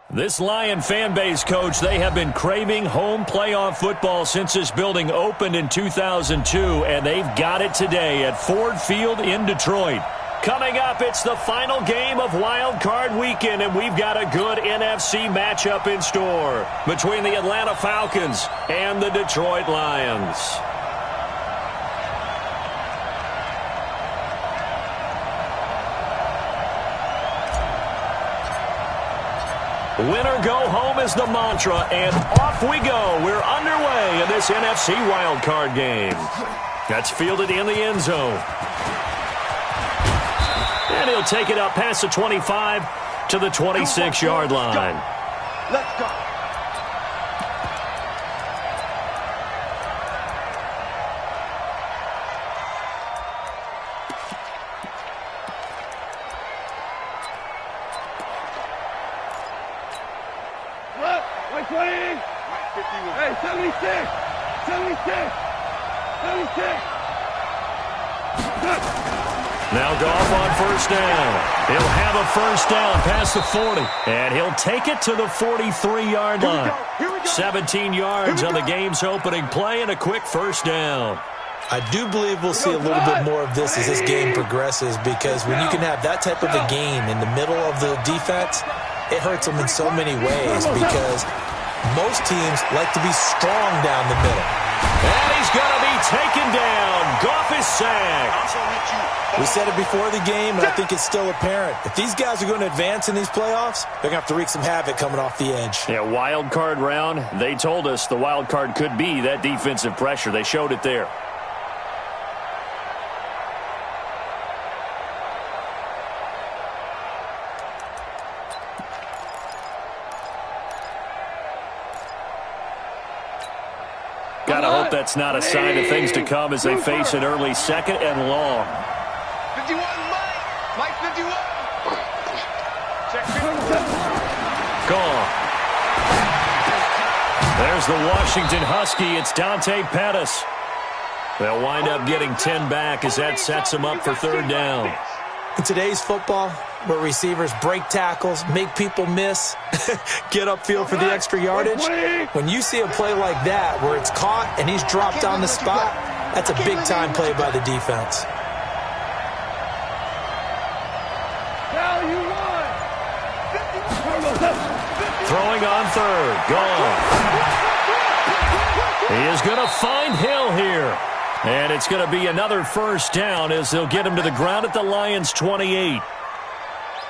This Lion fan base, Coach, they have been craving home playoff football since this building opened in 2002, and they've got it today at Ford Field in Detroit. Coming up, it's the final game of Wild Card Weekend, and we've got a good NFC matchup in store between the Atlanta Falcons and the Detroit Lions. Winner go home is the mantra, and off we go. We're underway in this NFC wildcard game. That's fielded in the end zone. And he'll take it up past the 25 to the 26-yard line. Let's go. Hey, 76! 76! 76! Now Goff on first down. He'll have a first down past the 40. And he'll take it to the 43-yard line. 17 yards on the game's opening play and a quick first down. I do believe we'll see a little bit more of this as this game progresses, because when you can have that type of a game in the middle of the defense, it hurts them in so many ways, because most teams like to be strong down the middle. And he's going to be taken down. Goff is sacked. We said it before the game, and I think it's still apparent. If these guys are going to advance in these playoffs, they're going to have to wreak some havoc coming off the edge. Yeah, wild card round. They told us the wild card could be that defensive pressure. They showed it there. Gotta hope that's not a sign of things to come as they face an early second and long. 51, Mike 51. Check 51. Gone. There's the Washington Husky. It's Dante Pettis. They'll wind up getting 10 back as that sets them up for third down. In today's football, where receivers break tackles, make people miss, get upfield for the extra yardage, when you see a play like that where it's caught and he's dropped on the spot, that's a big-time play by the defense. Throwing on third. Gone. He is going to find Hill here. And it's going to be another first down as they'll get him to the ground at the Lions' 28.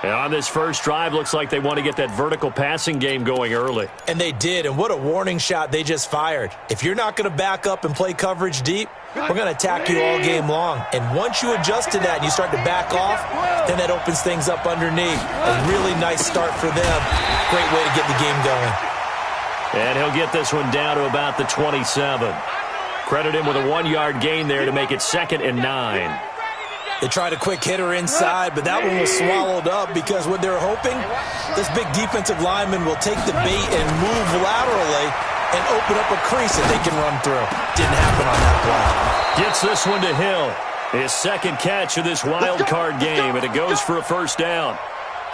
And on this first drive, looks like they want to get that vertical passing game going early. And they did, and what a warning shot they just fired. If you're not going to back up and play coverage deep, we're going to attack you all game long. And once you adjust to that and you start to back off, then that opens things up underneath. A really nice start for them. Great way to get the game going. And he'll get this one down to about the 27. Credit him with a 1-yard gain there to make it 2nd and 9. They tried a quick hitter inside, but that one was swallowed up because what they're hoping, this big defensive lineman will take the bait and move laterally and open up a crease that they can run through. Didn't happen on that play. Gets this one to Hill. His second catch of this wild card game, and it goes for a first down.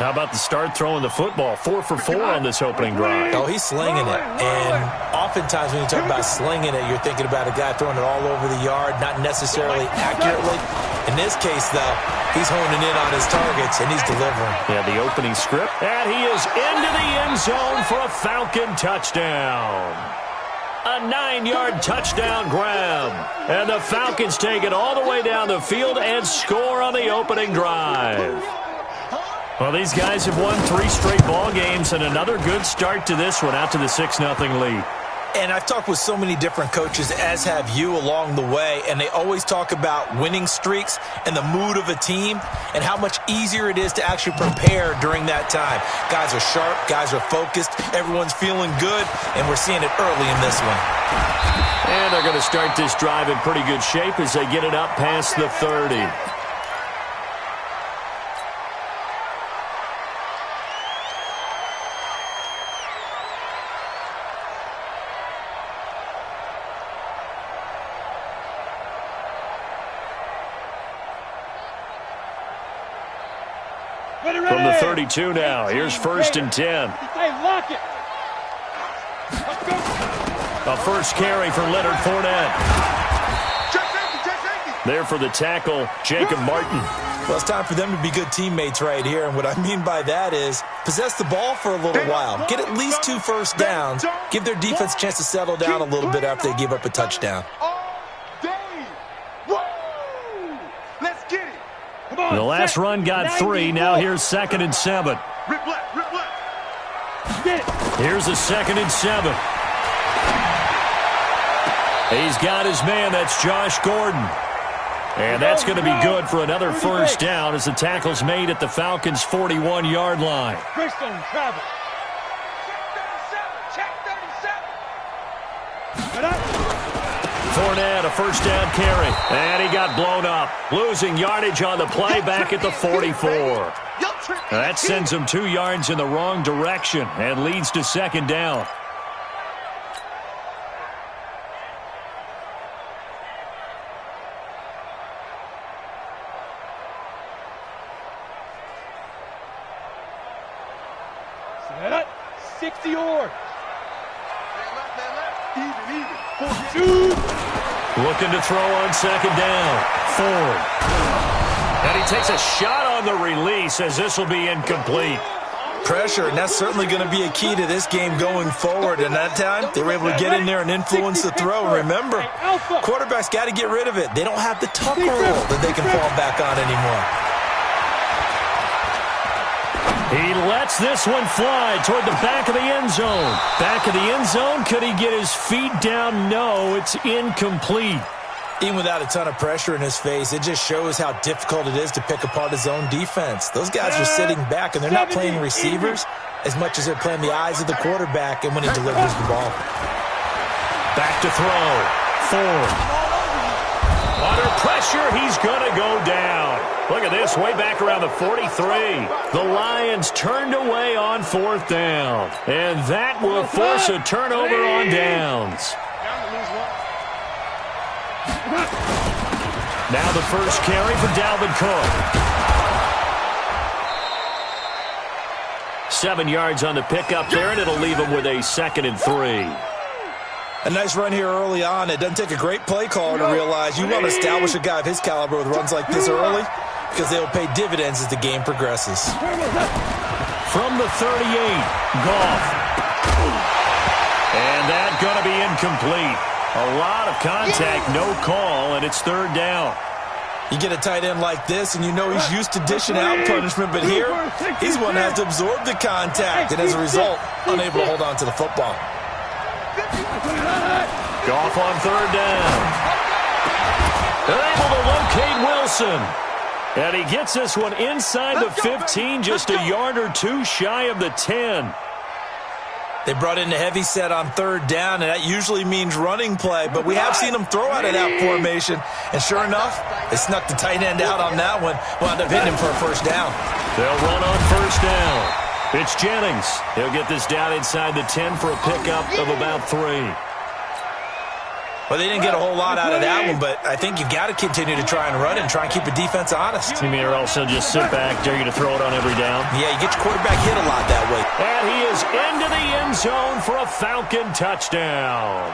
How about the start throwing the football? 4 for 4 on this opening drive. Oh, he's slinging it. And oftentimes when you talk about slinging it, you're thinking about a guy throwing it all over the yard, not necessarily accurately. In this case, though, he's honing in on his targets, and he's delivering. Yeah, the opening script. And he is into the end zone for a Falcon touchdown. A 9-yard touchdown grab. And the Falcons take it all the way down the field and score on the opening drive. Well, these guys have won 3 straight ball games and another good start to this one out to the 6-0 lead. And I've talked with so many different coaches, as have you, along the way, and they always talk about winning streaks and the mood of a team and how much easier it is to actually prepare during that time. Guys are sharp, guys are focused, everyone's feeling good, and we're seeing it early in this one. And they're going to start this drive in pretty good shape as they get it up past the 30. From the 32 now, here's 1st and 10. Hey, lock it. Let's go. A first carry for Leonard Fournette. There for the tackle, Jacob Martin. Well, it's time for them to be good teammates right here, and what I mean by that is possess the ball for a little while. Get at least 2 first downs. Give their defense a chance to settle down a little bit after they give up a touchdown. Let's get it. Come on, The last run got 3. Now here's 2nd and 7. Rip left, rip left. Get it. Here's a 2nd and 7. He's got his man. That's Josh Gordon. And that's going to be good for another first down as the tackle's made at the Falcons' 41-yard line. Bristol travel. Check 37. Fournette, a first down carry. And he got blown up. Losing yardage on the play back at the 44. That sends him 2 yards in the wrong direction and leads to 2nd down. Set. 60 yards. Even. Looking to throw on 2nd down. Ford. And he takes a shot on the release as this will be incomplete. Pressure, and that's certainly going to be a key to this game going forward. And that time, they were able to get in there and influence the throw. Remember, quarterbacks got to get rid of it. They don't have the tuck roll that they can fall back on anymore. He lets this one fly toward the back of the end zone. Back of the end zone. Could he get his feet down? No, it's incomplete. Even without a ton of pressure in his face, it just shows how difficult it is to pick apart his own defense. Those guys are sitting back, and they're not playing receivers as much as they're playing the eyes of the quarterback and when he delivers the ball. Back to throw. Ford. Under pressure, he's going to go down. Look at this, way back around the 43. The Lions turned away on 4th down. And that will force a turnover on downs. Now the first carry for Dalvin Cook. 7 yards on the pickup there, and it'll leave him with a 2nd and 3. A nice run here early on. It doesn't take a great play caller to realize you want to establish a guy of his caliber with runs like this early because they'll pay dividends as the game progresses. From the 38, Goff. And that's going to be incomplete. A lot of contact, no call, and it's 3rd down. You get a tight end like this, and you know he's used to dishing out punishment, but here, he's one that has to absorb the contact, and as a result, unable to hold on to the football. Goff on 3rd down. They're able to locate Wilson. And he gets this one inside the 15, just a yard or 2 shy of the 10. They brought in a heavy set on 3rd down, and that usually means running play, but we have seen them throw out of that formation, and sure enough, they snuck the tight end out on that one, wound up hitting him for a first down. They'll run on 1st down. It's Jennings. He'll get this down inside the 10 for a pickup of about 3. Well, they didn't get a whole lot out of that one, but I think you got to continue to try and run and try and keep the defense honest. You mean or else he'll just sit back, dare you to throw it on every down? Yeah, you get your quarterback hit a lot that way. And he is into the end zone for a Falcon touchdown.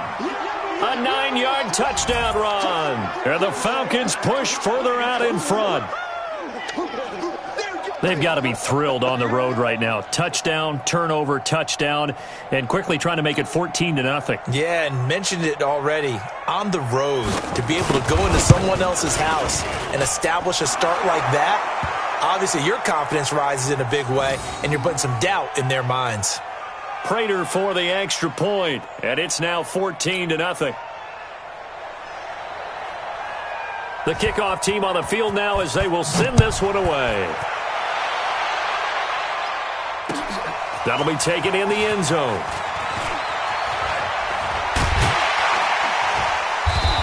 A 9-yard touchdown run. And the Falcons push further out in front. They've got to be thrilled on the road right now. Touchdown, turnover, touchdown, and quickly trying to make it 14-0. Yeah, and mentioned it already. On the road, to be able to go into someone else's house and establish a start like that, obviously your confidence rises in a big way, and you're putting some doubt in their minds. Prater for the extra point, and it's now 14-0. The kickoff team on the field now as they will send this one away. That'll be taken in the end zone.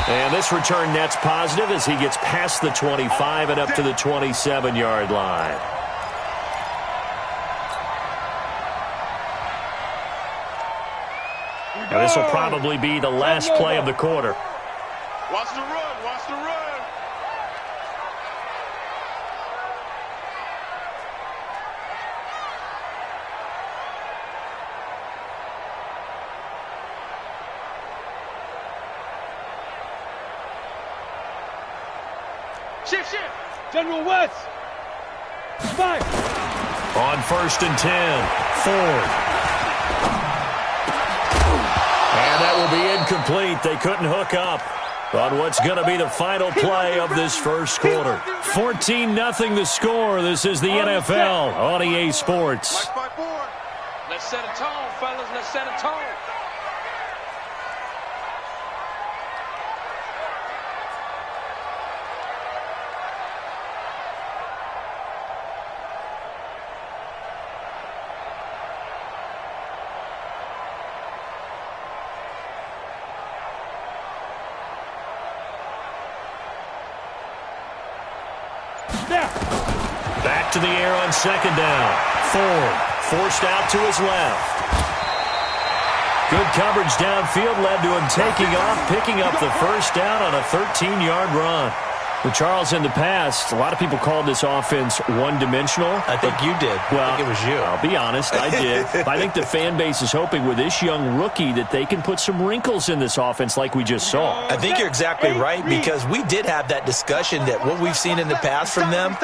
And this return net's positive as he gets past the 25 and up to the 27-yard line. And this will probably be the last play of the quarter. Watch the run, watch the run. Shift. General West. 5. On 1st and 10, Ford. And that will be incomplete. They couldn't hook up on what's going to be the final play of this first quarter. 14-0 the score. This is the NFL on EA Sports. Let's set a tone, fellas. Let's set a tone. Back to the air on 2nd down. Ford forced out to his left. Good coverage downfield led to him taking off, picking up the first down on a 13-yard run. Well, Charles, in the past, a lot of people called this offense one-dimensional. I think you did. Well, I think it was you. I'll be honest, I did. I think the fan base is hoping with this young rookie that they can put some wrinkles in this offense like we just saw. I think you're exactly right, because we did have that discussion that what we've seen in the past from them,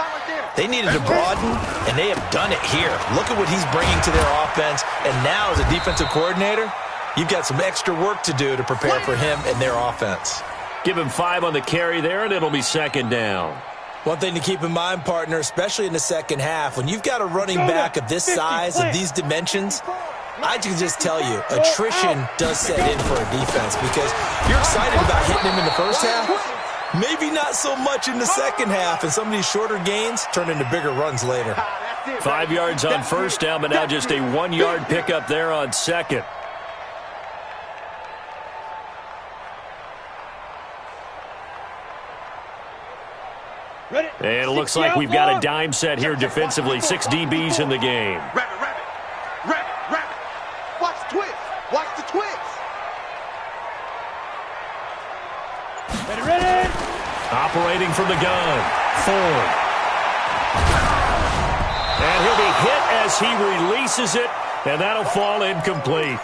they needed to broaden, and they have done it here. Look at what he's bringing to their offense, and now as a defensive coordinator, you've got some extra work to do to prepare for him and their offense. Give him 5 on the carry there, and it'll be 2nd down. One thing to keep in mind, partner, especially in the second half, when you've got a running back of this size, of these dimensions, I can just tell you, attrition does set in for a defense, because you're excited about hitting him in the first half, maybe not so much in the second half, and some of these shorter gains turn into bigger runs later. 5 yards on 1st down, but now just a 1-yard pickup there on 2nd. And it looks like we've got a dime set here defensively. 6 DBs in the game. Rabbit. Watch the twist. Watch the twist. Ready. Operating from the gun. Ford. And he'll be hit as he releases it, and that'll fall incomplete.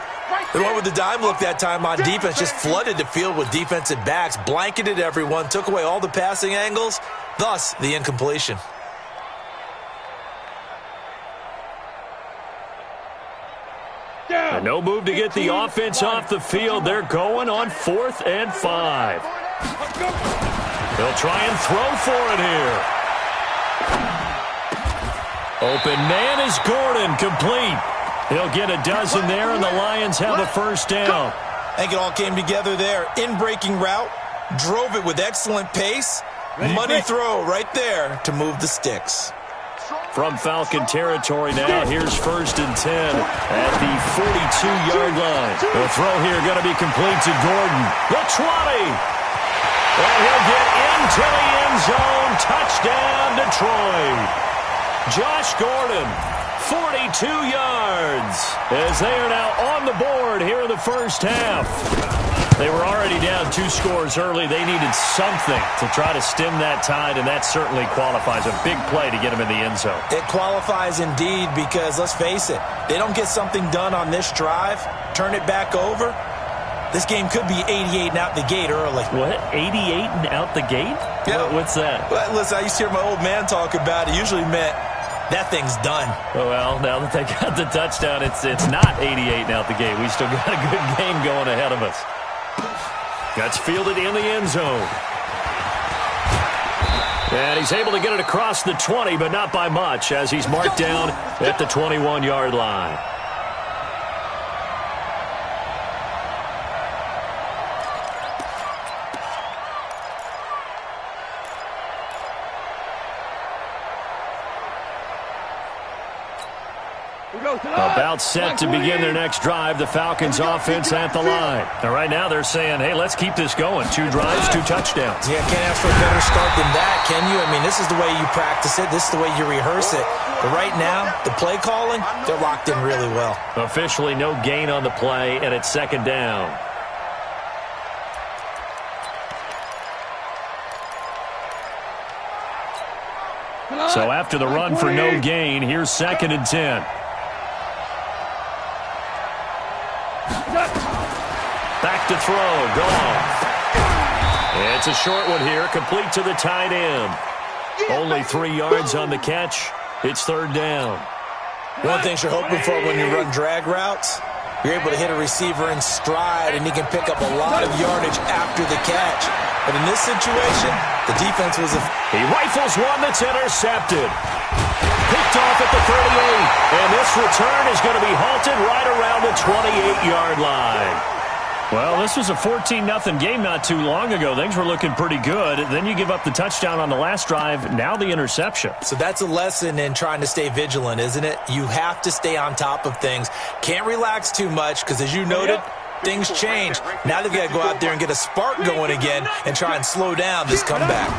They went with the dime look that time on defense, just flooded the field with defensive backs, blanketed everyone, took away all the passing angles, thus the incompletion. And no move to get the offense off the field. They're going on 4th and 5. They'll try and throw for it here. Open man is Gordon, complete. He'll get a dozen there, and the Lions have a first down. I think it all came together there. In-breaking route, drove it with excellent pace. Money throw right there to move the sticks. From Falcon territory now, here's 1st and 10 at the 42-yard line. The throw here going to be complete to Gordon. The 20. And he'll get into the end zone. Touchdown, Detroit. Josh Gordon, 42 yards, as they are now on the board here in the first half. They were already down 2 scores early. They needed something to try to stem that tide, and that certainly qualifies. A big play to get them in the end zone. It qualifies indeed, because let's face it, they don't get something done on this drive, turn it back over, this game could be 88 and out the gate early. What? 88 and out the gate? Yeah. What's that? Well, listen, I used to hear my old man talk about it. Usually meant that thing's done. Well, now that they got the touchdown, it's not 88 and out the gate. We still got a good game going ahead of us. That's fielded in the end zone. And he's able to get it across the 20, but not by much, as he's marked down at the 21-yard line. About set to begin their next drive. The Falcons offense at the line. And right now they're saying, hey, let's keep this going. 2 drives, 2 touchdowns. Yeah, can't ask for a better start than that, can you? I mean, this is the way you practice it. This is the way you rehearse it. But right now, the play calling, they're locked in really well. Officially no gain on the play, and it's 2nd down. So after the run for no gain, here's 2nd and 10. Back to throw, Goff. And It's a short one here, complete to the tight end. Only 3 yards on the catch. It's third down. One thing you're hoping for when you run drag routes, you're able to hit a receiver in stride, and he can pick up a lot of yardage after the catch. But in this situation, the defense was... He rifles one that's intercepted. Picked off at the 38. And this return is going to be halted right around the 28-yard line. Well, this was a 14-0 game not too long ago. Things were looking pretty good. Then you give up the touchdown on the last drive. Now the interception. So that's a lesson in trying to stay vigilant, isn't it? You have to stay on top of things. Can't relax too much because, as you noted, things change. Now they've got to go out there and get a spark going again and try and slow down this comeback.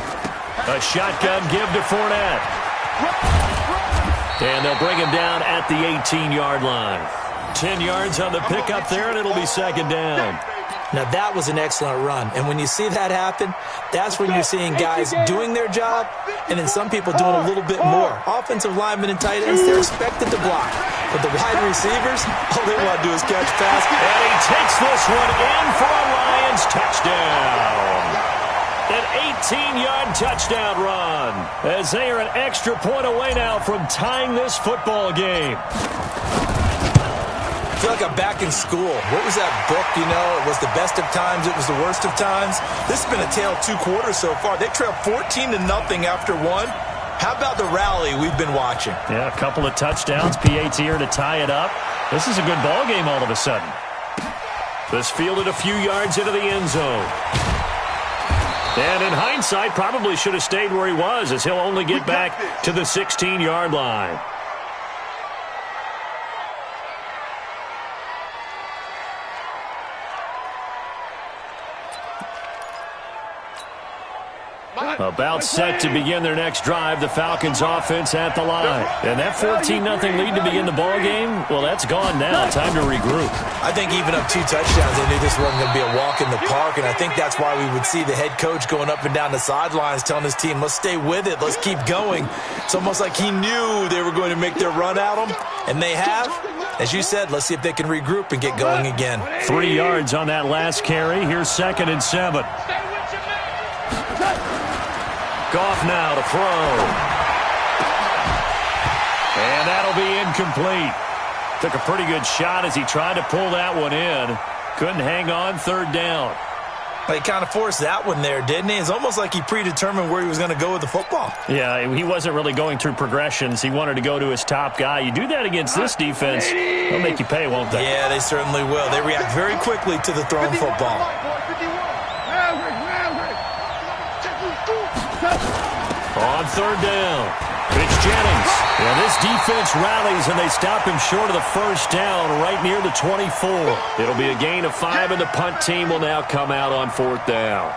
A shotgun give to Fournette. And they'll bring him down at the 18-yard line. 10 yards on the pickup there, and it'll be second down. Now, that was an excellent run. And when you see that happen, that's when you're seeing guys doing their job and then some people doing a little bit more. Offensive linemen and tight ends, they're expected to block. But the wide receivers, all they want to do is catch pass. And he takes this one in for a Lions touchdown. An 18-yard touchdown run as they are an extra point away now from tying this football game. I feel like I'm back in school. What was that book, you know? It was the best of times. It was the worst of times. This has been a tale of 2 quarters so far. They trailed 14-0 after 1. How about the rally we've been watching? Yeah, a couple of touchdowns. PAT here to tie it up. This is a good ball game all of a sudden. This fielded a few yards into the end zone. And in hindsight, probably should have stayed where he was, as he'll only get back to the 16-yard line. About set to begin their next drive, the Falcons offense at the line. And that 14-0 lead to begin the ball game, well, that's gone now. Time to regroup. I think even up 2 touchdowns, they knew this wasn't going to be a walk in the park, and I think that's why we would see the head coach going up and down the sidelines telling his team, let's stay with it, let's keep going. It's almost like he knew they were going to make their run at him, and they have. As you said, let's see if they can regroup and get going again. 3 yards on that last carry. Here's 2nd and 7. Goff now to throw. And that'll be incomplete. Took a pretty good shot as he tried to pull that one in. Couldn't hang on, 3rd down. Well, he kind of forced that one there, didn't he? It's almost like he predetermined where he was going to go with the football. Yeah, he wasn't really going through progressions. He wanted to go to his top guy. You do that against this defense, they'll make you pay, won't they? Yeah, they certainly will. They react very quickly to the thrown football. On 3rd down, it's Jennings. And this defense rallies, and they stop him short of the 1st down right near the 24. It'll be a gain of 5, and the punt team will now come out on 4th down.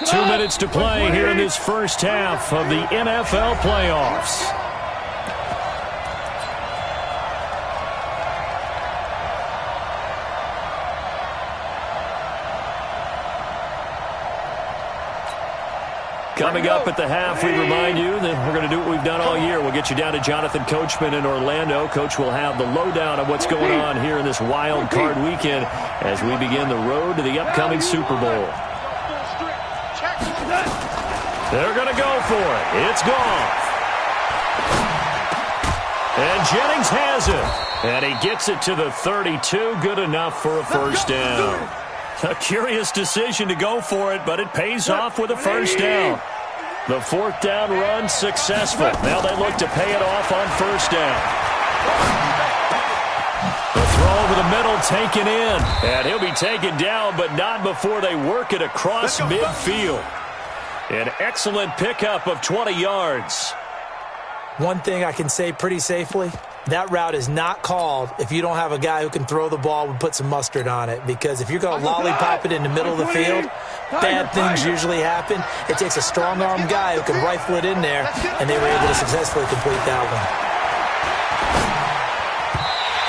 Two minutes to play here in this first half of the NFL playoffs. Coming up at the half, we remind you that we're going to do what we've done all year. We'll get you down to Jonathan Coachman in Orlando. Coach will have the lowdown of what's going on here in this wild card weekend as we begin the road to the upcoming Super Bowl. They're going to go for it. It's Goff. And Jennings has it. And he gets it to the 32. Good enough for a 1st down. A curious decision to go for it, but it pays off with a 1st down. The 4th down run successful. Now they look to pay it off on 1st down. The throw over the middle taken in. And he'll be taken down, but not before they work it across midfield. An excellent pickup of 20 yards. One thing I can say pretty safely, that route is not called if you don't have a guy who can throw the ball and put some mustard on it. Because if you're going to lollipop it in the middle of the field, bad things usually happen. It takes a strong-arm guy who can rifle it in there, and they were able to successfully complete that one.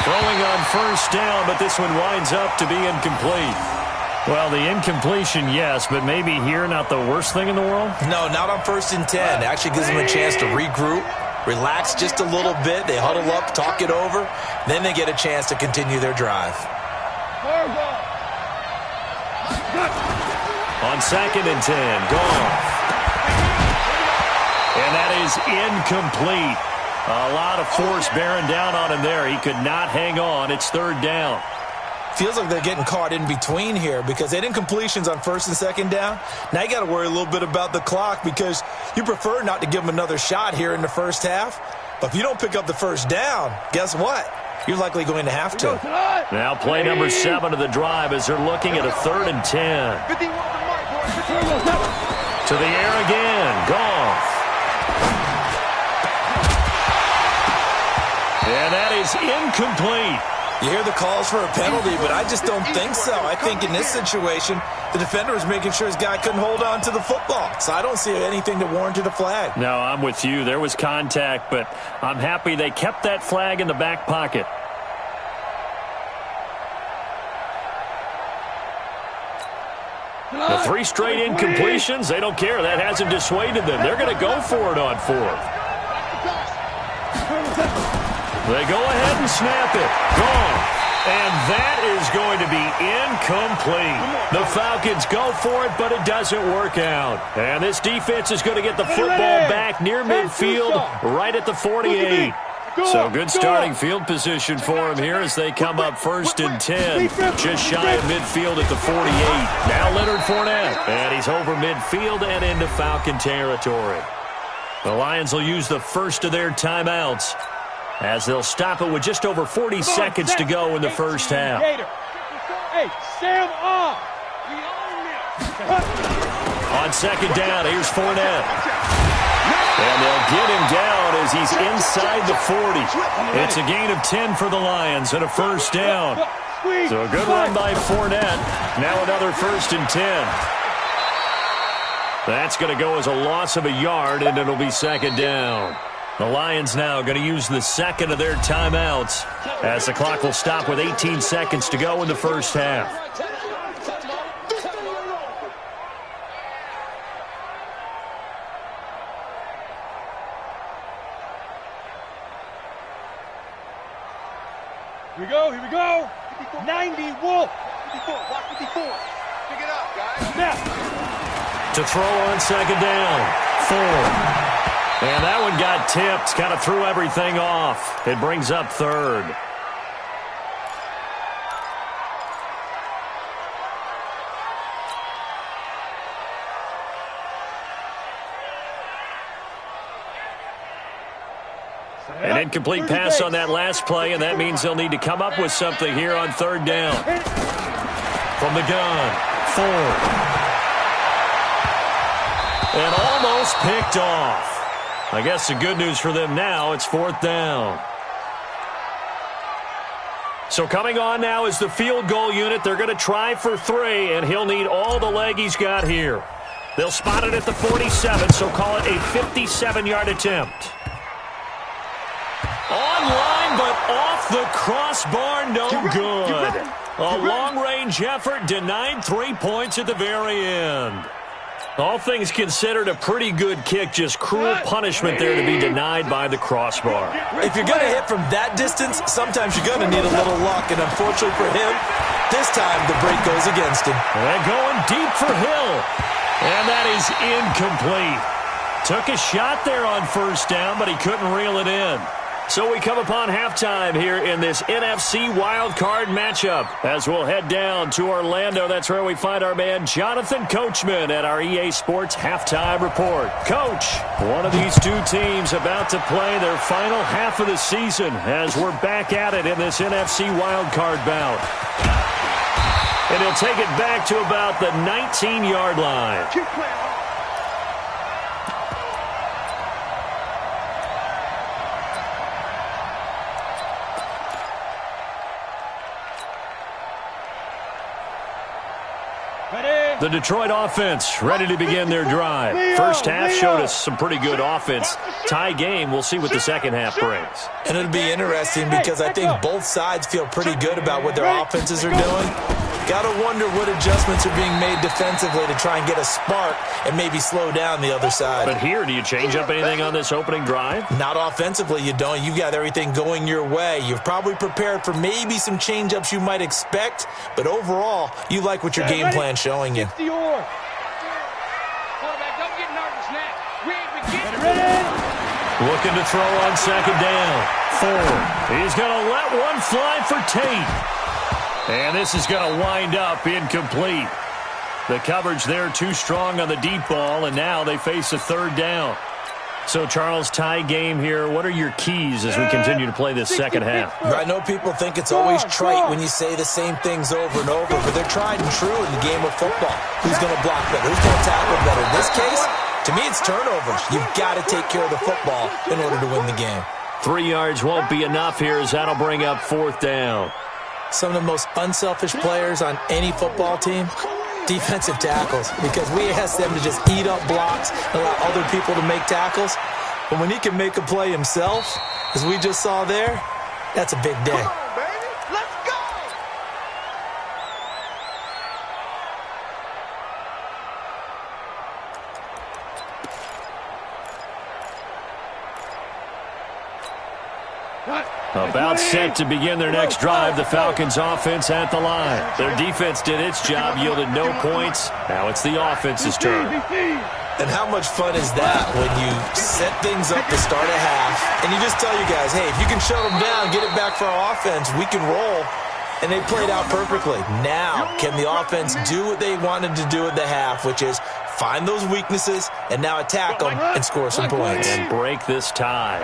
Throwing on 1st down, but this one winds up to be incomplete. Well, the incompletion, yes, but maybe here not the worst thing in the world? No, not on 1st and 10. It actually gives them a chance to regroup, relax just a little bit. They huddle up, talk it over. Then they get a chance to continue their drive. On 2nd and 10, Goff. And that is incomplete. A lot of force bearing down on him there. He could not hang on. It's 3rd down. Feels like they're getting caught in between here because they had incompletions on 1st and 2nd down. Now you got to worry a little bit about the clock because you prefer not to give them another shot here in the first half. But if you don't pick up the 1st down, guess what? You're likely going to have to. Now play number 7 of the drive as they're looking at a 3rd and 10. To the air again. Goff. And that is incomplete. You hear the calls for a penalty, but I just don't think so. I think in this situation, the defender was making sure his guy couldn't hold on to the football. So I don't see anything that warranted a flag. No, I'm with you. There was contact, but I'm happy they kept that flag in the back pocket. The 3 straight incompletions, they don't care. That hasn't dissuaded them. They're going to go for it on 4th. They go ahead and snap it. Gone. And that is going to be incomplete. The Falcons go for it, but it doesn't work out. And this defense is going to get the football back near midfield, right at the 48. So good starting field position for them here as they come up 1st and 10. Just shy of midfield at the 48. Now Leonard Fournette. And he's over midfield and into Falcon territory. The Lions will use the first of their timeouts as they'll stop it with just over 40 seconds to go in the first half. Hey, Sam off. On 2nd down, here's Fournette. And they'll get him down as he's inside the 40. It's a gain of 10 for the Lions and a 1st down. So a good run by Fournette. Now another 1st and 10. That's going to go as a loss of a yard, and it'll be 2nd down. The Lions now going to use the 2nd of their timeouts as the clock will stop with 18 seconds to go in the first half. Here we go. 90 Wolf. 54, block 54. Pick it up, guys. Snap. To throw on 2nd down. 4. And that one got tipped, kind of threw everything off. It brings up 3rd. An incomplete pass on that last play, and that means they'll need to come up with something here on 3rd down. From the gun, 4. And almost picked off. I guess the good news for them now, it's 4th down. So coming on now is the field goal unit. They're going to try for 3, and he'll need all the leg he's got here. They'll spot it at the 47, so call it a 57-yard attempt. Online, but off the crossbar, no good. A long-range effort denied 3 points at the very end. All things considered, a pretty good kick, just cruel punishment there to be denied by the crossbar. If you're going to hit from that distance, sometimes you're going to need a little luck, and unfortunately for him, this time the break goes against him. And going deep for Hill, and that is incomplete. Took a shot there on 1st down, but he couldn't reel it in. So we come upon halftime here in this NFC wildcard matchup as we'll head down to Orlando. That's where we find our man Jonathan Coachman at our EA Sports Halftime Report. Coach, one of these two teams about to play their final half of the season as we're back at it in this NFC wildcard bout. And he'll take it back to about the 19-yard line. The Detroit offense ready to begin their drive. First half showed us some pretty good offense. Tie game, we'll see what the second half brings. And it'll be interesting because I think both sides feel pretty good about what their offenses are doing. Got to wonder what adjustments are being made defensively to try and get a spark and maybe slow down the other side. But here, do you change up anything on this opening drive? Not offensively, you don't. You've got everything going your way. You've probably prepared for maybe some change-ups you might expect, but overall, you like what your game plan's showing you. Looking to throw on second down. Ford. He's going to let one fly for Tate. And this is going to wind up incomplete. The coverage there too strong on the deep ball, and now they face a third down. So, Charles, tie game here. What are your keys as we continue to play this second half? I know people think it's always trite when you say the same things over and over, but they're tried and true in the game of football. Who's going to block better? Who's going to tackle better? In this case, to me, it's turnovers. You've got to take care of the football in order to win the game. 3 yards won't be enough here as that'll bring up fourth down. Some of the most unselfish players on any football team, defensive tackles, because we ask them to just eat up blocks and allow other people to make tackles. But when he can make a play himself, as we just saw there, that's a big day. About set to begin their next drive, the Falcons offense at the line. Their defense did its job, yielded no points. Now it's the offense's turn. And how much fun is that when you set things up to start a half, and you just tell you guys, hey, if you can shut them down, get it back for our offense, we can roll. And they played out perfectly. Now, can the offense do what they wanted to do at the half, which is find those weaknesses and now attack them and score some points. And break this tie.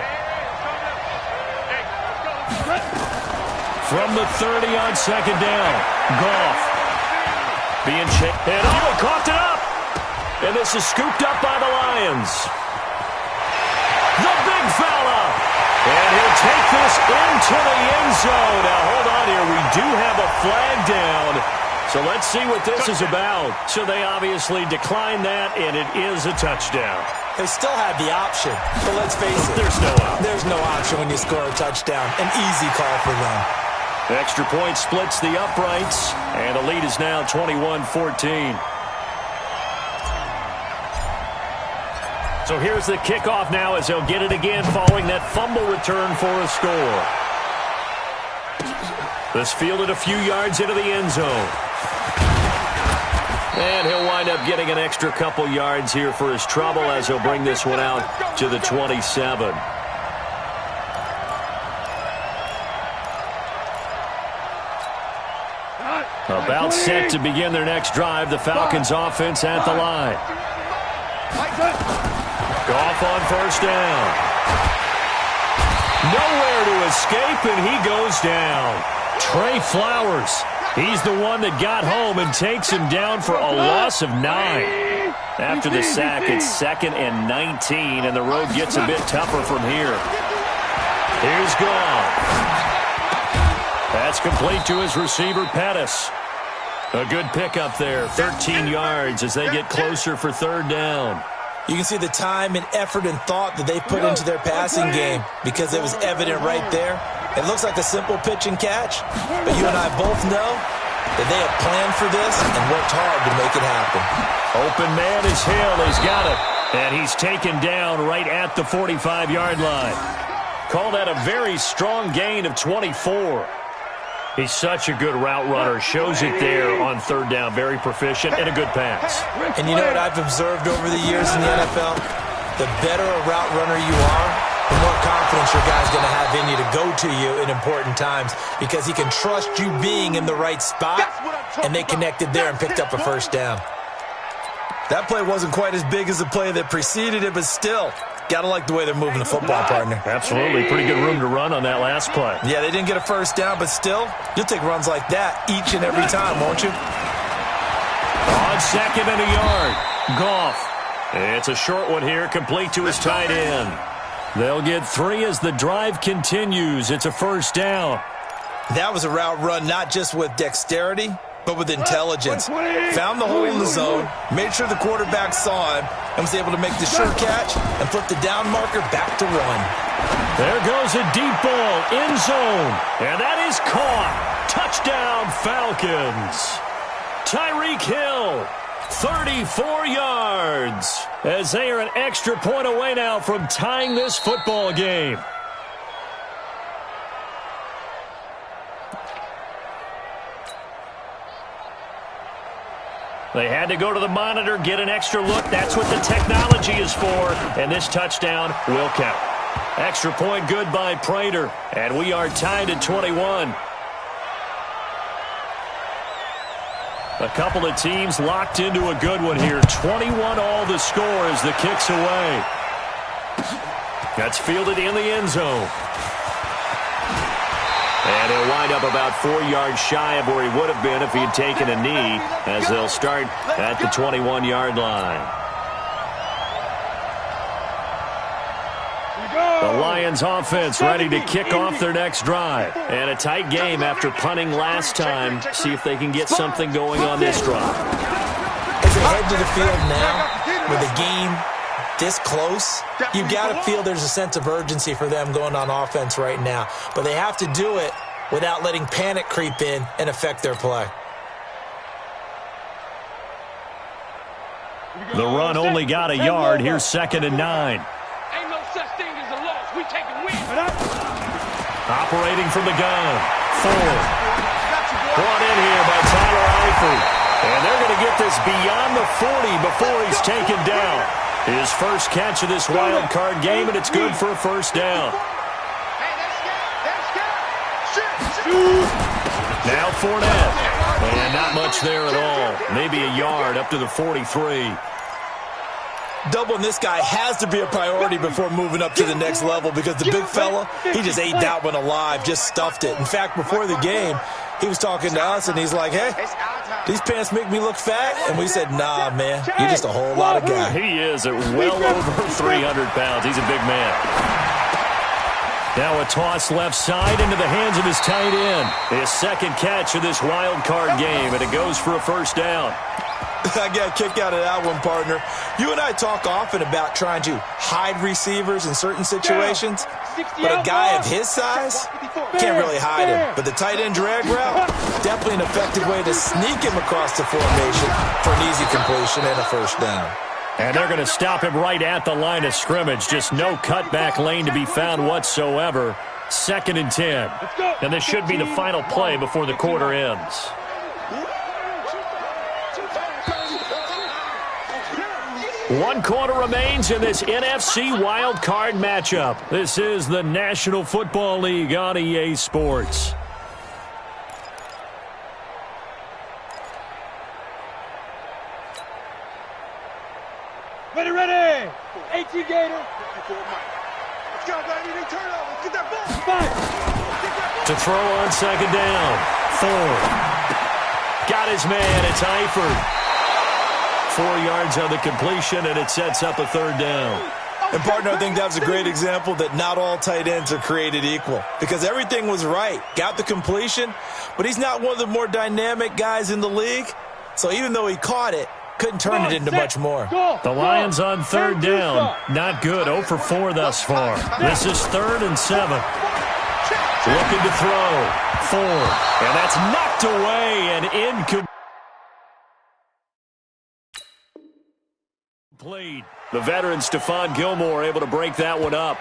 From the 30 on second down, Goff being chased. And he coughed it up. And this is scooped up by the Lions. The big fella. And he'll take this into the end zone. Now, hold on here. We do have a flag down. So let's see what this is about. So they obviously declined that, and it is a touchdown. They still had the option, but let's face it. There's no option. There's no option when you score a touchdown. An easy call for them. Extra point splits the uprights, and the lead is now 21-14. So here's the kickoff now as they'll get it again following that fumble return for a score. This fielded a few yards into the end zone. And he'll wind up getting an extra couple yards here for his trouble as he'll bring this one out to the 27. About set to begin their next drive, the Falcons offense at the line. Goff on first down. Nowhere to escape, and he goes down. Trey Flowers. He's the one that got home and takes him down for a loss of 9. After the sack, it's 2nd and 19, and the road gets a bit tougher from here. Here's Goff. That's complete to his receiver, Pettis. A good pickup there, 13 yards as they get closer for third down. You can see the time and effort and thought that they put into their passing game because it was evident right there. It looks like a simple pitch and catch, but you and I both know that they have planned for this and worked hard to make it happen. Open man is Hill. He's got it. And he's taken down right at the 45-yard line. Call that a very strong gain of 24. He's such a good route runner. Shows it there on third down. Very proficient and a good pass. And you know what I've observed over the years in the NFL? The better a route runner you are, the more confidence your guy's going to have in you to go to you in important times because he can trust you being in the right spot, and they connected there and picked up a first down. That play wasn't quite as big as the play that preceded it, but still, got to like the way they're moving the football, partner. Absolutely. Pretty good room to run on that last play. Yeah, they didn't get a first down, but still, you'll take runs like that each and every time, won't you? On 2nd and a yard, Goff. It's a short one here, complete to his tight end. They'll get 3 as the drive continues. It's a first down. That was a route run not just with dexterity, but with intelligence. Found the hole in the zone, made sure the quarterback saw him, and was able to make the sure catch and flip the down marker back to 1. There goes a deep ball, end zone, and that is caught. Touchdown, Falcons. Tyreek Hill, 34 yards, as they are an extra point away now from tying this football game. They had to go to the monitor, get an extra look. That's what the technology is for, and this touchdown will count. Extra point good by Prater, and we are tied at 21. A couple of teams locked into a good one here. 21 all the score as the kick's away. That's fielded in the end zone. And he'll wind up about 4 yards shy of where he would have been if he had taken a knee, as they'll start at the 21-yard line. The Lions offense ready to kick off their next drive. And a tight game after punting last time. See if they can get something going on this drive. As they head to the field now, with the game this close, you've got to feel there's a sense of urgency for them going on offense right now. But they have to do it without letting panic creep in and affect their play. The run only got a yard. Here's 2nd and 9. Ain't no such thing as a loss. We take a win. Operating from the gun. Ford. Brought in here by Tyler Eifert. And they're going to get this beyond the 40 before he's taken down. His first catch of this wild card game, and it's good for a first down. Now Fournette. And not much there at all. Maybe a yard up to the 43. Doubling this guy has to be a priority before moving up to the next level, because the big fella, he just ate that one alive, just stuffed it. In fact, before the game, he was talking to us, and he's like, hey, these pants make me look fat? And we said, nah, man, you're just a whole lot of guy. He is at well over 300 pounds. He's a big man. Now a toss left side into the hands of his tight end. His second catch of this wild card game, and it goes for a first down. I got a kick out of that one, partner. You and I talk often about trying to hide receivers in certain situations, but a guy of his size can't really hide him. But the tight end drag route, definitely an effective way to sneak him across the formation for an easy completion and a first down. And they're going to stop him right at the line of scrimmage. Just no cutback lane to be found whatsoever. 2nd and 10. And this should be the final play before the quarter ends. One quarter remains in this NFC wildcard matchup. This is the National Football League on EA Sports. Ready. 18 Gator. Let's go, baby. They turn over. Get that ball. To throw on 2nd down. Ford. Got his man. It's Eifert. 4 yards on the completion, and it sets up a 3rd down. And, partner, I think that's a great example that not all tight ends are created equal, because everything was right. Got the completion, but he's not one of the more dynamic guys in the league. So even though he caught it, couldn't turn it into much more. The Lions on 3rd down. Not good. 0 for 4 thus far. This is 3rd and 7. Looking to throw. Ford. And that's knocked away and incomplete. The veteran Stephon Gilmore able to break that one up.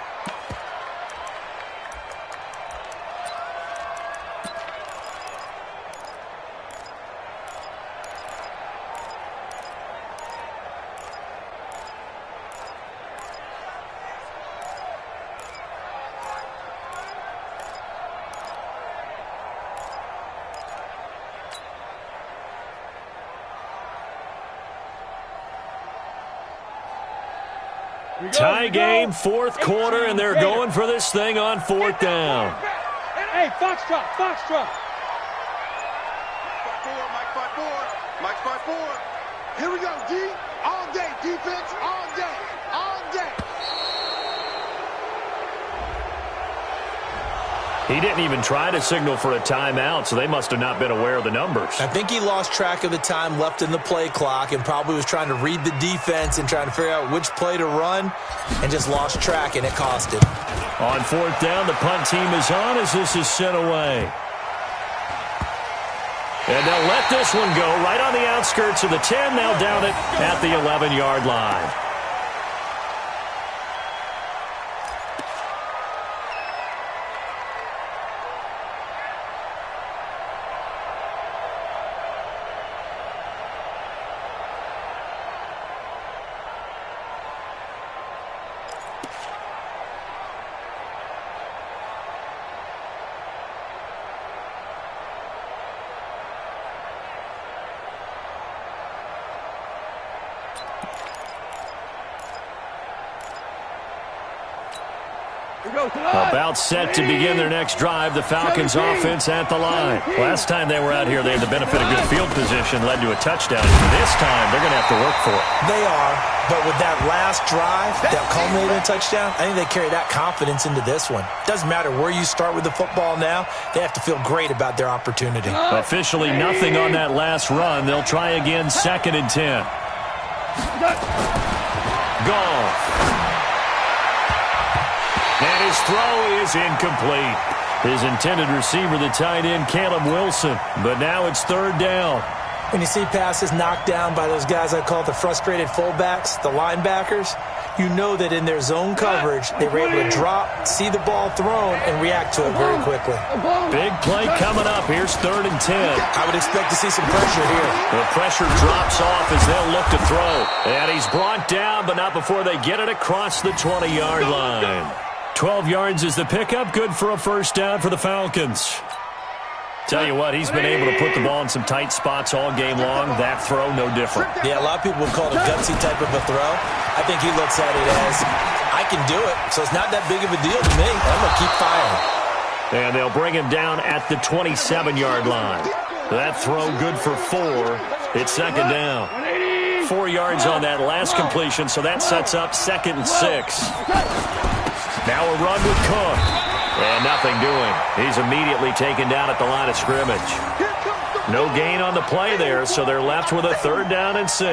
Tie game, 4th quarter, and they're going for this thing on 4th down. Hey, Foxtrot. Mike 5-4. Here we go, D. All day, defense, all day. He didn't even try to signal for a timeout, so they must have not been aware of the numbers. I think he lost track of the time left in the play clock and probably was trying to read the defense and trying to figure out which play to run, and just lost track, and it cost him. On 4th down, the punt team is on as this is sent away. And they'll let this one go right on the outskirts of the 10. Now down it at the 11-yard line. About set to begin their next drive. The Falcons offense at the line. Last time they were out here, they had the benefit of good field position, led to a touchdown. This time, they're going to have to work for it. They are, but with that last drive that culminated in a touchdown, I think they carry that confidence into this one. Doesn't matter where you start with the football now, they have to feel great about their opportunity. Officially nothing on that last run. They'll try again, 2nd and 10. Goal. And his throw is incomplete. His intended receiver, the tight end, Caleb Wilson. But now it's 3rd down. When you see passes knocked down by those guys I call the frustrated fullbacks, the linebackers, you know that in their zone coverage, they were able to drop, see the ball thrown, and react to it very quickly. Big play coming up. Here's 3rd and 10. I would expect to see some pressure here. The pressure drops off as they'll look to throw. And he's brought down, but not before they get it across the 20-yard line. 12 yards is the pickup. Good for a 1st down for the Falcons. Tell you what, he's been able to put the ball in some tight spots all game long. That throw, no different. Yeah, a lot of people would call it a gutsy type of a throw. I think he looks at it as, I can do it, so it's not that big of a deal to me. I'm going to keep firing. And they'll bring him down at the 27-yard line. That throw good for 4. It's 2nd down. 4 yards on that last completion, so that sets up 2nd and 6. Now a run with Cook. And nothing doing. He's immediately taken down at the line of scrimmage. No gain on the play there, so they're left with a 3rd down and 6.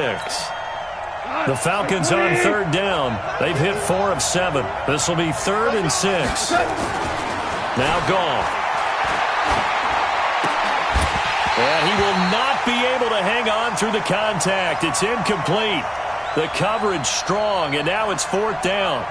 The Falcons on 3rd down. They've hit 4 of 7. This will be 3rd and 6. Now Goff. And he will not be able to hang on through the contact. It's incomplete. The coverage strong, and now it's 4th down.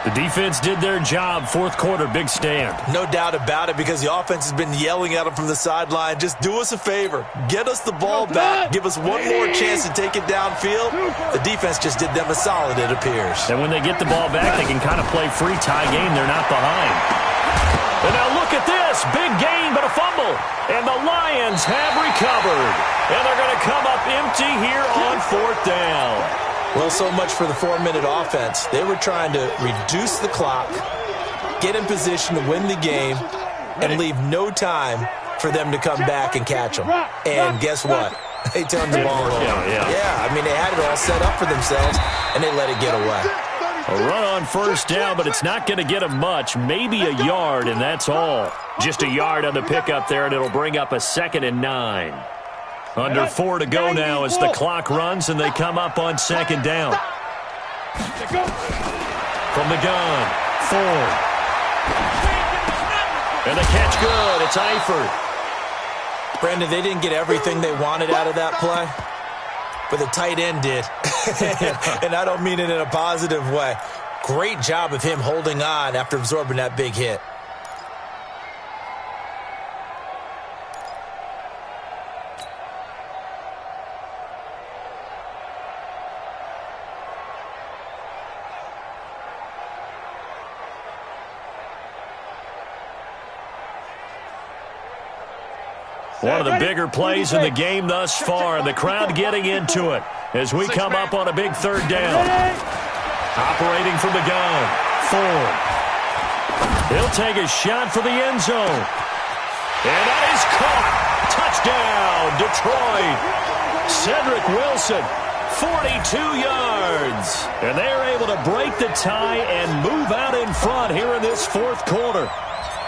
The defense did their job. 4th quarter, big stand. No doubt about it, because the offense has been yelling at them from the sideline. Just do us a favor. Get us the ball back. Give us one more chance to take it downfield. The defense just did them a solid, it appears. And when they get the ball back, they can kind of play free tie game. They're not behind. And now look at this. Big gain, but a fumble. And the Lions have recovered. And they're going to come up empty here on 4th down. Well, so much for the 4-minute offense. They were trying to reduce the clock, get in position to win the game, and leave no time for them to come back and catch them. And guess what? They turned the ball over. Yeah, I mean, they had it all set up for themselves, and they let it get away. A run on 1st down, but it's not going to get them much. Maybe a yard, and that's all. Just a yard on the pickup there, and it'll bring up a 2nd and 9. Under 4 to go now as the clock runs, and they come up on 2nd down. From the gun, Ford. And the catch good. It's Eifert. Brandon, they didn't get everything they wanted out of that play, but the tight end did. And I don't mean it in a positive way. Great job of him holding on after absorbing that big hit. One of the bigger plays in the game thus far. The crowd getting into it as we come up on a big 3rd down. Operating from the gun. Ford. He'll take a shot for the end zone. And that is caught. Touchdown, Detroit. Cedric Wilson, 42 yards. And they're able to break the tie and move out in front here in this 4th quarter.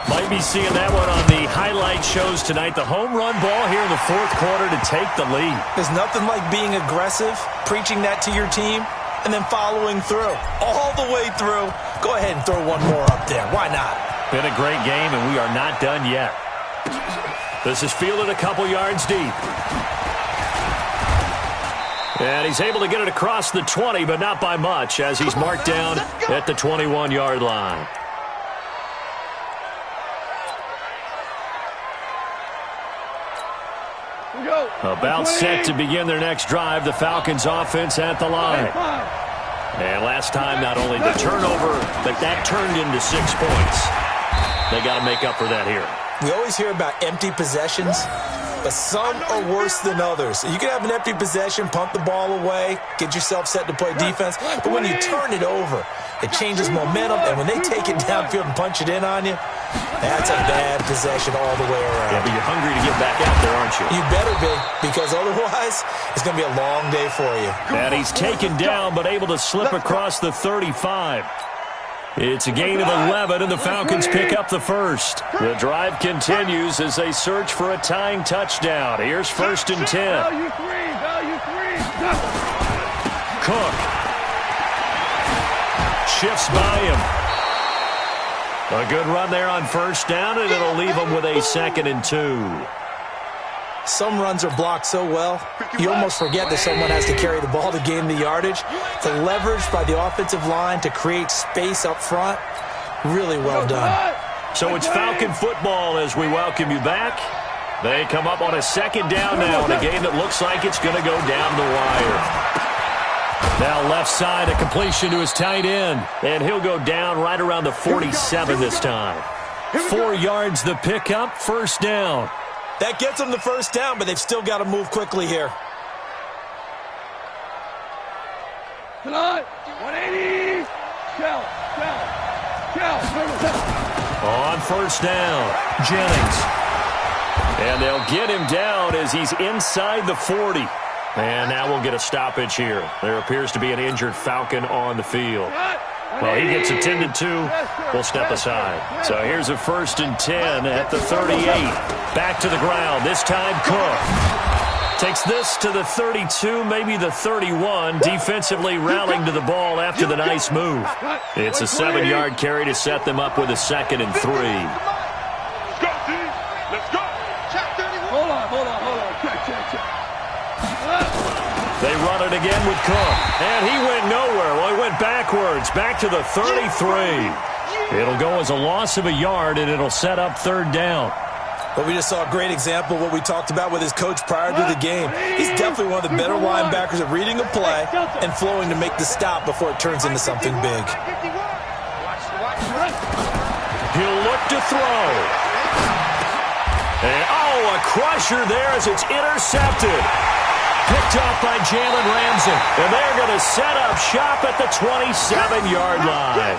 Might be seeing that one on the highlight shows tonight. The home run ball here in the 4th quarter to take the lead. There's nothing like being aggressive, preaching that to your team, and then following through. All the way through. Go ahead and throw one more up there. Why not? Been a great game, and we are not done yet. This is fielded a couple yards deep. And he's able to get it across the 20, but not by much, as he's marked down at the 21-yard line. About set to begin their next drive, the Falcons offense at the line. And last time, not only the turnover, but that turned into 6 points. They got to make up for that here. We always hear about empty possessions, but some are worse than others. You can have an empty possession, pump the ball away, get yourself set to play defense, but when you turn it over, it changes momentum, and when they take it downfield and punch it in on you, that's a bad possession all the way around. Yeah, but you're hungry to get back out there, aren't you? You better be, because otherwise it's going to be a long day for you. And he's taken down, but able to slip across the 35. It's a gain of 11, and the Falcons pick up the first. The drive continues as they search for a tying touchdown. Here's 1st and 10. Value three. Cook shifts by him. A good run there on 1st down, and it'll leave him with a 2nd and 2. Some runs are blocked so well, you almost forget that someone has to carry the ball to gain the yardage. The leverage by the offensive line to create space up front, really well done. So it's Falcon football as we welcome you back. They come up on a 2nd down now in a game that looks like it's going to go down the wire. Now left side, a completion to his tight end, and he'll go down right around the 47 this time. 4 yards the pickup, 1st down. That gets them the 1st down, but they've still got to move quickly here. Come on, 180. Shell. On 1st down, Jennings. And they'll get him down as he's inside the 40. And now we'll get a stoppage here. There appears to be an injured Falcon on the field. Well, he gets attended to. We'll step aside. So here's a 1st and 10 at the 38. Back to the ground. This time Cook takes this to the 32, maybe the 31. Defensively rallying to the ball after the nice move. It's a 7-yard carry to set them up with a 2nd and 3. Let's go. Hold on. Check. They run it again with Cook. And he went nowhere. Well, he went backwards. Back to the 33. It'll go as a loss of a yard, and it'll set up 3rd down. Well, we just saw a great example of what we talked about with his coach prior to the game. He's definitely one of the better linebackers at reading a play and flowing to make the stop before it turns into something big. He'll look to throw. And, a crusher there as it's intercepted. Picked off by Jalen Ramsey. And they're going to set up shop at the 27-yard line.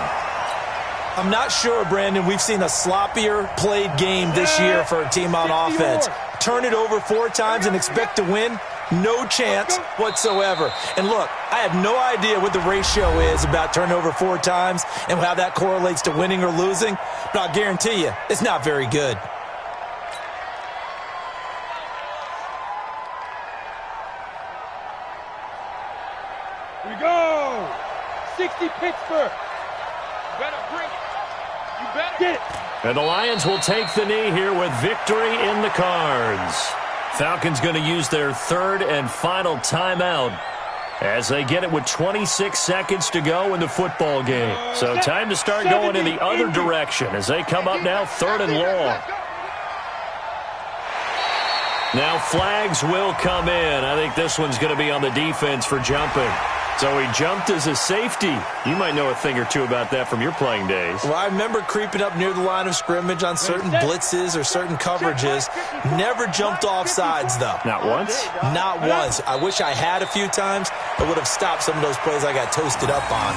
I'm not sure, Brandon, we've seen a sloppier played game this year for a team on offense. Turn it over 4 times and expect to win? No chance whatsoever. And look, I have no idea what the ratio is about turnover 4 times and how that correlates to winning or losing, but I'll guarantee you it's not very good. Here we go. 60 Pittsburgh. Better bring it. You better get it. And the Lions will take the knee here with victory in the cards. Falcons going to use their 3rd and final timeout as they get it with 26 seconds to go in the football game. So time to start going in the other direction as they come up now 3rd and long. Now flags will come in. I think this one's going to be on the defense for jumping. So he jumped as a safety. You might know a thing or two about that from your playing days. Well, I remember creeping up near the line of scrimmage on certain blitzes or certain coverages. Never jumped off sides, though. Not once? Not once. I wish I had a few times. I would have stopped some of those plays I got toasted up on.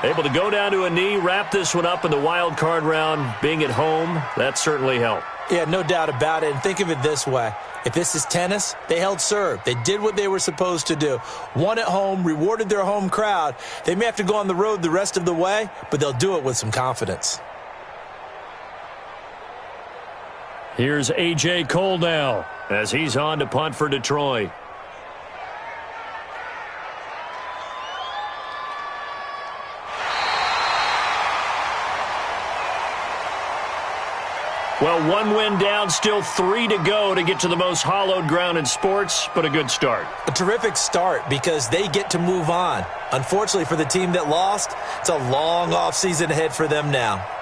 Able to go down to a knee, wrap this one up in the wild card round. Being at home, that certainly helped. Yeah, no doubt about it. And think of it this way. If this is tennis, they held serve. They did what they were supposed to do. Won at home, rewarded their home crowd. They may have to go on the road the rest of the way, but they'll do it with some confidence. Here's A.J. Cole now as he's on to punt for Detroit. Well, 1 win down, still 3 to go to get to the most hallowed ground in sports, but a good start. A terrific start because they get to move on. Unfortunately for the team that lost, it's a long offseason ahead for them now.